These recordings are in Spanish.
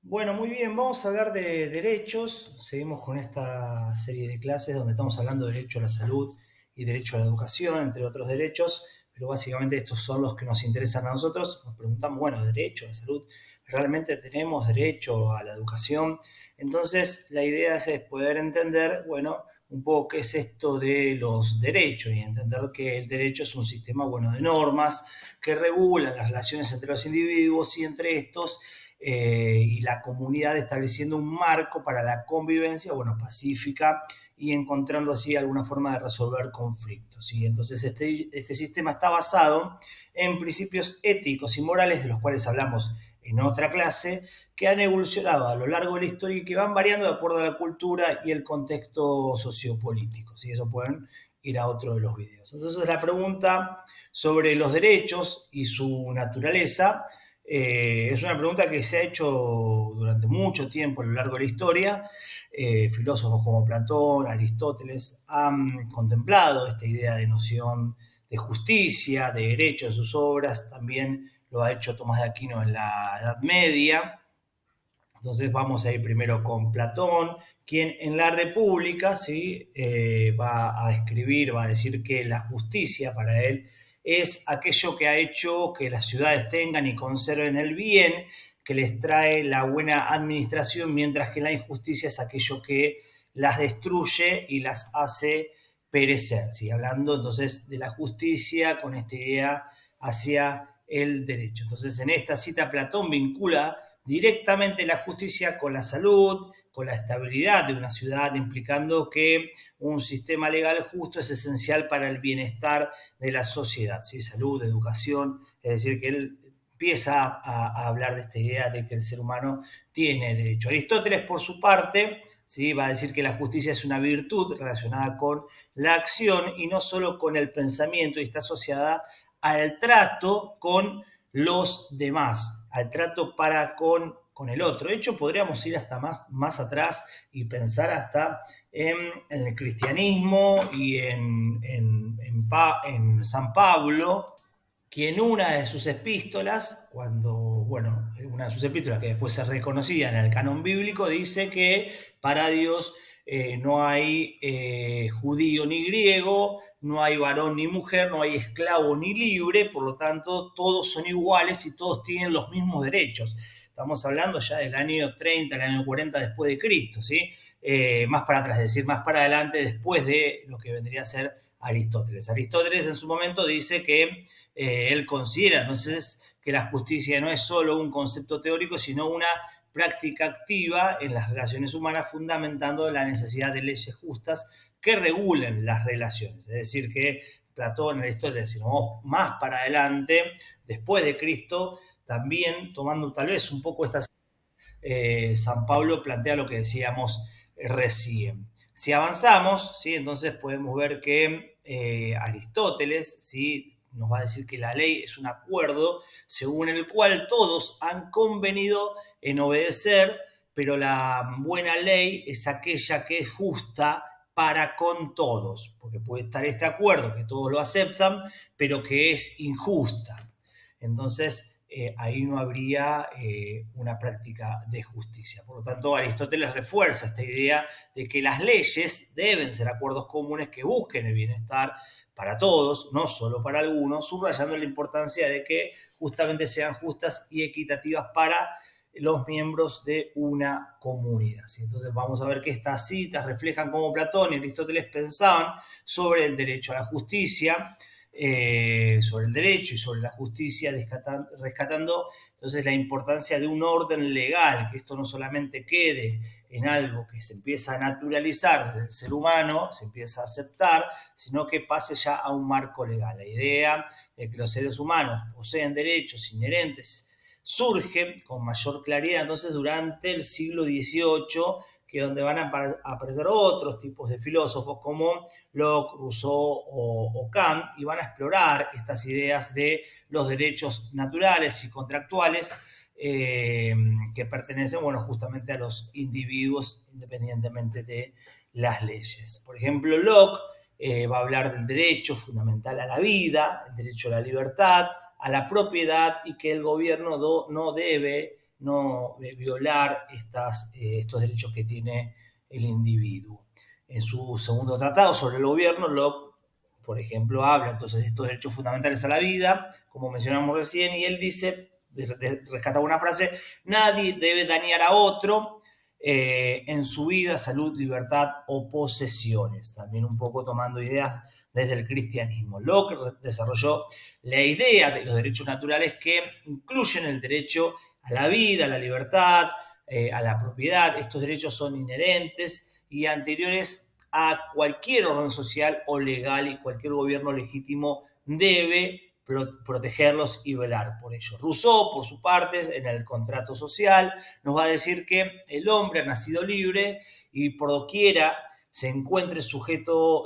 Bueno, muy bien, vamos a hablar de derechos. Seguimos con esta serie de clases donde estamos hablando de derecho a la salud y derecho a la educación, entre otros derechos, pero básicamente estos son los que nos interesan a nosotros. Nos preguntamos, bueno, derecho a la salud, ¿realmente tenemos derecho a la educación? Entonces, la idea es poder entender, bueno, un poco qué es esto de los derechos y entender que el derecho es un sistema, bueno, de normas que regulan las relaciones entre los individuos y entre estos y la comunidad estableciendo un marco para la convivencia, bueno, pacífica y encontrando así alguna forma de resolver conflictos. ¿Sí? Entonces este sistema está basado en principios éticos y morales de los cuales hablamos en otra clase, que han evolucionado a lo largo de la historia y que van variando de acuerdo a la cultura y el contexto sociopolítico. ¿Sí? Eso pueden ir a otro de los videos. Entonces la pregunta sobre los derechos y su naturaleza es una pregunta que se ha hecho durante mucho tiempo a lo largo de la historia. Filósofos como Platón, Aristóteles han contemplado esta idea de noción de justicia, de derecho en sus obras. También lo ha hecho Tomás de Aquino en la Edad Media. Entonces vamos a ir primero con Platón, quien en la República, ¿sí? Va a escribir, va a decir que la justicia para él es aquello que ha hecho que las ciudades tengan y conserven el bien, que les trae la buena administración, mientras que la injusticia es aquello que las destruye y las hace perecer. ¿Sí? Hablando entonces de la justicia con esta idea hacia el derecho. Entonces en esta cita Platón vincula directamente la justicia con la salud, con la estabilidad de una ciudad, implicando que un sistema legal justo es esencial para el bienestar de la sociedad, ¿sí? Salud, educación, es decir, que él empieza a hablar de esta idea de que el ser humano tiene derecho. Aristóteles, por su parte, ¿sí? Va a decir que la justicia es una virtud relacionada con la acción y no solo con el pensamiento, y está asociada al trato con los demás, al trato para con el otro. De hecho, podríamos ir hasta más atrás y pensar hasta en el cristianismo y en San Pablo, quien una de sus epístolas, bueno, una de sus epístolas que después se reconocía en el canon bíblico, dice que para Dios no hay judío ni griego, no hay varón ni mujer, no hay esclavo ni libre, por lo tanto todos son iguales y todos tienen los mismos derechos. Estamos hablando ya del año 30, el año 40 después de Cristo, ¿sí? Más para atrás, es decir, más para adelante después de lo que vendría a ser Aristóteles. Aristóteles en su momento dice que él considera entonces que la justicia no es solo un concepto teórico, sino una práctica activa en las relaciones humanas, fundamentando la necesidad de leyes justas que regulen las relaciones. Es decir, que Platón, Aristóteles, sino más para adelante, después de Cristo, también tomando tal vez un poco estas San Pablo plantea lo que decíamos recién. Si avanzamos, ¿sí? Entonces podemos ver que Aristóteles, ¿sí? Nos va a decir que la ley es un acuerdo según el cual todos han convenido en obedecer, pero la buena ley es aquella que es justa para con todos, porque puede estar este acuerdo que todos lo aceptan, pero que es injusta. Entonces, ahí no habría una práctica de justicia. Por lo tanto, Aristóteles refuerza esta idea de que las leyes deben ser acuerdos comunes que busquen el bienestar para todos, no solo para algunos, subrayando la importancia de que justamente sean justas y equitativas para los miembros de una comunidad. ¿Sí? Entonces vamos a ver que estas citas reflejan cómo Platón y Aristóteles pensaban sobre el derecho a la justicia, sobre el derecho y sobre la justicia, rescatando entonces la importancia de un orden legal, que esto no solamente quede en algo que se empieza a naturalizar desde el ser humano, se empieza a aceptar, sino que pase ya a un marco legal. La idea de que los seres humanos poseen derechos inherentes surge con mayor claridad entonces durante el siglo XVIII, que es donde van a aparecer otros tipos de filósofos como Locke, Rousseau o Kant, y van a explorar estas ideas de los derechos naturales y contractuales que pertenecen, bueno, justamente a los individuos independientemente de las leyes. Por ejemplo, Locke va a hablar del derecho fundamental a la vida, el derecho a la libertad, a la propiedad, y que el gobierno no debe no violar estos derechos que tiene el individuo. En su segundo tratado sobre el gobierno, Locke, por ejemplo, habla entonces de estos derechos fundamentales a la vida, como mencionamos recién, y él dice, rescata una frase: nadie debe dañar a otro en su vida, salud, libertad o posesiones. También un poco tomando ideas desde el cristianismo. Locke desarrolló la idea de los derechos naturales que incluyen el derecho a la vida, a la libertad, a la propiedad. Estos derechos son inherentes y anteriores a cualquier orden social o legal, y cualquier gobierno legítimo debe protegerlos y velar por ellos. Rousseau, por su parte, en el contrato social, nos va a decir que el hombre ha nacido libre y por doquiera se encuentra sujeto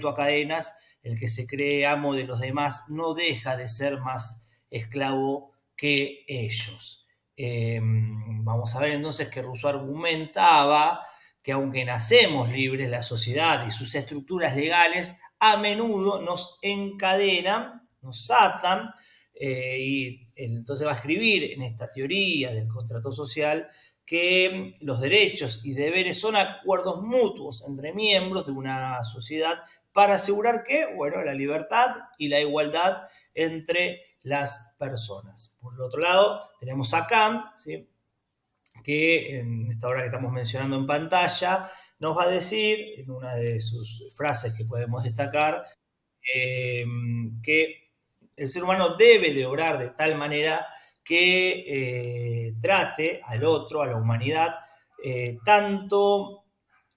a cadenas. El que se cree amo de los demás no deja de ser más esclavo que ellos. Vamos a ver entonces que Rousseau argumentaba que aunque nacemos libres, la sociedad y sus estructuras legales a menudo nos encadenan, nos atan, y entonces va a escribir en esta teoría del contrato social que los derechos y deberes son acuerdos mutuos entre miembros de una sociedad para asegurar que, bueno, la libertad y la igualdad entre las personas. Por el otro lado, tenemos a Kant, ¿sí?, que en esta hora que estamos mencionando en pantalla, nos va a decir, en una de sus frases que podemos destacar, que el ser humano debe de obrar de tal manera que trate al otro, a la humanidad, tanto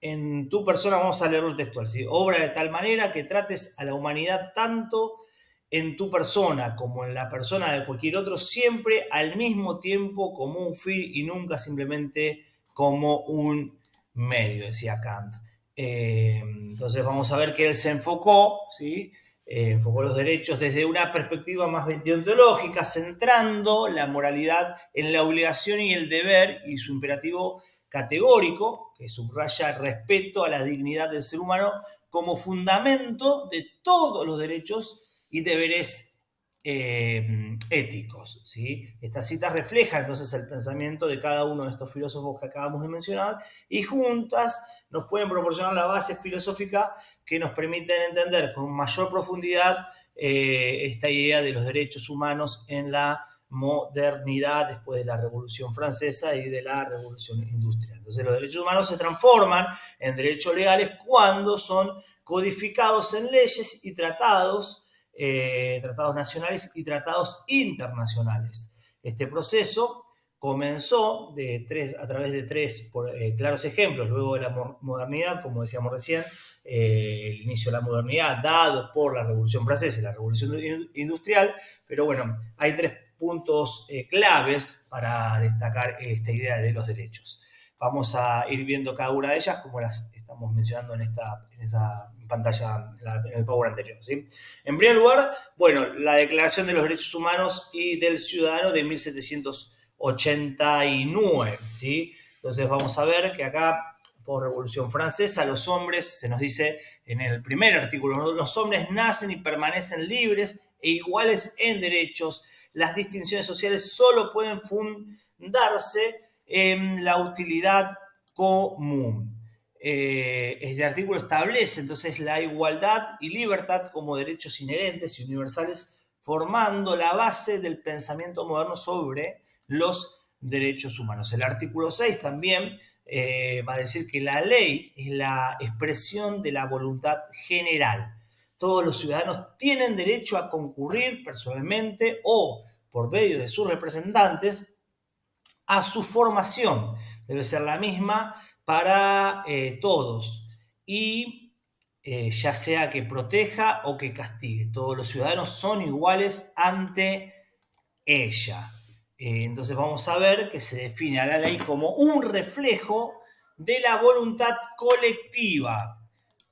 en tu persona, vamos a leerlo textual, ¿sí? Obra de tal manera que trates a la humanidad tanto en tu persona como en la persona de cualquier otro, siempre al mismo tiempo como un fin y nunca simplemente como un medio, decía Kant. Entonces vamos a ver que él se enfocó, ¿sí?, enfocó los derechos desde una perspectiva más deontológica, centrando la moralidad en la obligación y el deber, y su imperativo categórico, que subraya el respeto a la dignidad del ser humano como fundamento de todos los derechos y deberes éticos, ¿sí? Estas citas reflejan entonces el pensamiento de cada uno de estos filósofos que acabamos de mencionar, y juntas nos pueden proporcionar la base filosófica que nos permiten entender con mayor profundidad esta idea de los derechos humanos en la modernidad después de la Revolución Francesa y de la Revolución Industrial. Entonces los derechos humanos se transforman en derechos legales cuando son codificados en leyes y tratados nacionales y tratados internacionales. Este proceso comenzó a través de tres claros ejemplos. Luego de la modernidad, como decíamos recién, el inicio de la modernidad dado por la Revolución Francesa y la Revolución Industrial, pero bueno, hay tres puntos claves para destacar esta idea de los derechos. Vamos a ir viendo cada una de ellas como las estamos mencionando en esta pantalla, en el power anterior, ¿sí? En primer lugar, bueno, la Declaración de los Derechos Humanos y del Ciudadano de 1789, ¿sí? Entonces vamos a ver que acá, por Revolución Francesa, los hombres, se nos dice en el primer artículo, ¿no?, los hombres nacen y permanecen libres e iguales en derechos. Las distinciones sociales solo pueden fundarse en la utilidad común. Este artículo establece entonces la igualdad y libertad como derechos inherentes y universales, formando la base del pensamiento moderno sobre los derechos humanos. El artículo 6 también va a decir que la ley es la expresión de la voluntad general. Todos los ciudadanos tienen derecho a concurrir personalmente o por medio de sus representantes a su formación. Debe ser la misma para todos, y ya sea que proteja o que castigue. Todos los ciudadanos son iguales ante ella. Entonces vamos a ver que se define a la ley como un reflejo de la voluntad colectiva,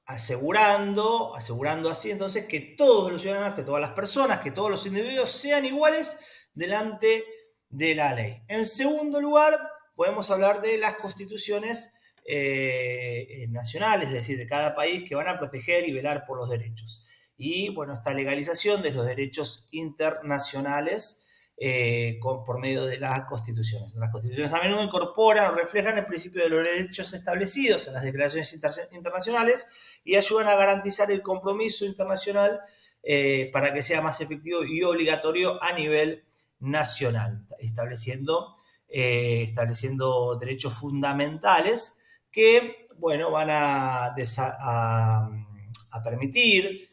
asegurando así entonces que todos los ciudadanos, que todas las personas, que todos los individuos sean iguales delante de la ley. En segundo lugar, podemos hablar de las constituciones nacionales, es decir, de cada país, que van a proteger y velar por los derechos. Y bueno, esta legalización de los derechos internacionales por medio de las constituciones. Las constituciones a menudo incorporan o reflejan el principio de los derechos establecidos en las declaraciones internacionales y ayudan a garantizar el compromiso internacional para que sea más efectivo y obligatorio a nivel nacional, estableciendo derechos fundamentales que, bueno, van a permitir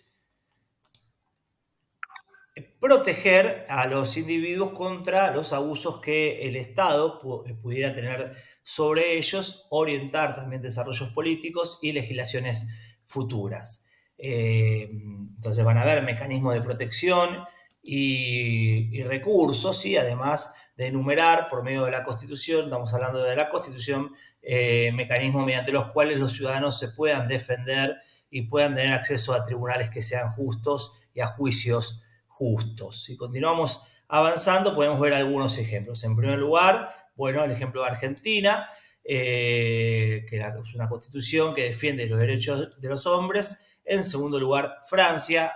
proteger a los individuos contra los abusos que el Estado pudiera tener sobre ellos, orientar también desarrollos políticos y legislaciones futuras. Entonces van a haber mecanismos de protección y recursos, ¿sí? Además de enumerar por medio de la Constitución, estamos hablando de la Constitución, mecanismos mediante los cuales los ciudadanos se puedan defender y puedan tener acceso a tribunales que sean justos y a juicios justos. Si continuamos avanzando, podemos ver algunos ejemplos. En primer lugar, bueno, el ejemplo de Argentina, que es una constitución que defiende los derechos de los hombres. En segundo lugar, Francia,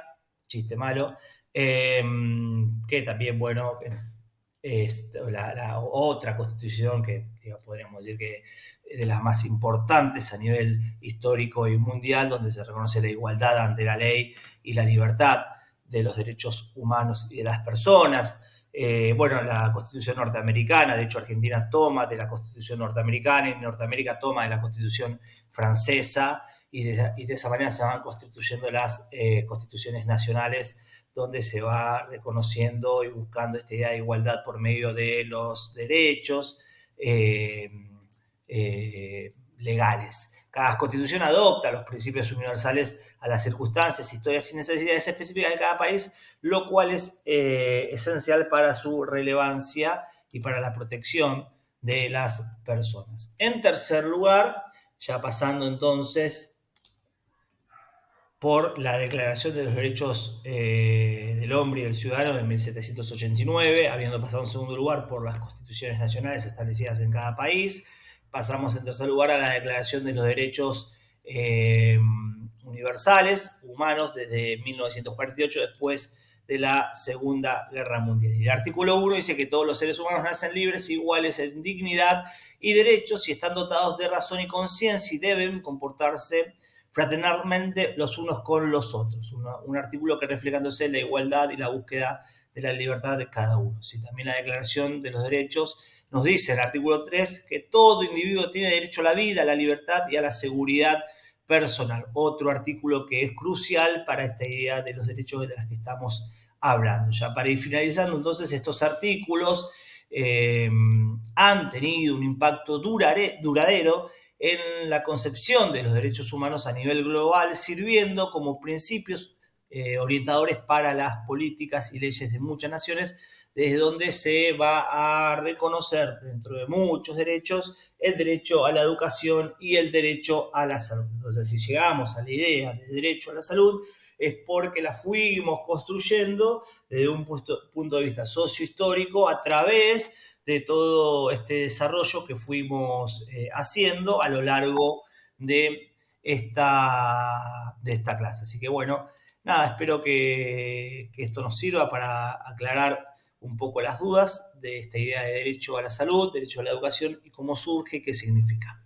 chiste malo, que también, bueno, es la otra constitución que podríamos decir que es de las más importantes a nivel histórico y mundial, donde se reconoce la igualdad ante la ley y la libertad de los derechos humanos y de las personas. Bueno, la Constitución norteamericana, de hecho Argentina toma de la Constitución norteamericana y Norteamérica toma de la Constitución francesa y de esa manera se van constituyendo las constituciones nacionales donde se va reconociendo y buscando esta idea de igualdad por medio de los derechos legales. Cada constitución adopta los principios universales a las circunstancias, historias y necesidades específicas de cada país, lo cual es esencial para su relevancia y para la protección de las personas. En tercer lugar, ya pasando entonces por la Declaración de los Derechos del Hombre y del Ciudadano de 1789, habiendo pasado en segundo lugar por las constituciones nacionales establecidas en cada país. Pasamos en tercer lugar a la Declaración de los Derechos Universales, Humanos, desde 1948, después de la Segunda Guerra Mundial. Y el artículo 1 dice que todos los seres humanos nacen libres e iguales en dignidad y derechos y están dotados de razón y conciencia y deben comportarse fraternalmente los unos con los otros. Un artículo que reflejándose la igualdad y la búsqueda de la libertad de cada uno. ¿Sí? También la Declaración de los Derechos nos dice en el artículo 3 que todo individuo tiene derecho a la vida, a la libertad y a la seguridad personal. Otro artículo que es crucial para esta idea de los derechos de los que estamos hablando. Ya para ir finalizando, entonces, estos artículos han tenido un impacto duradero en la concepción de los derechos humanos a nivel global, sirviendo como principios orientadores para las políticas y leyes de muchas naciones, desde donde se va a reconocer dentro de muchos derechos el derecho a la educación y el derecho a la salud. Entonces, si llegamos a la idea de derecho a la salud, es porque la fuimos construyendo desde un punto de vista sociohistórico a través de todo este desarrollo que fuimos haciendo a lo largo de esta clase. Así que bueno, nada, espero que esto nos sirva para aclarar un poco las dudas de esta idea de derecho a la salud, derecho a la educación y cómo surge y qué significa.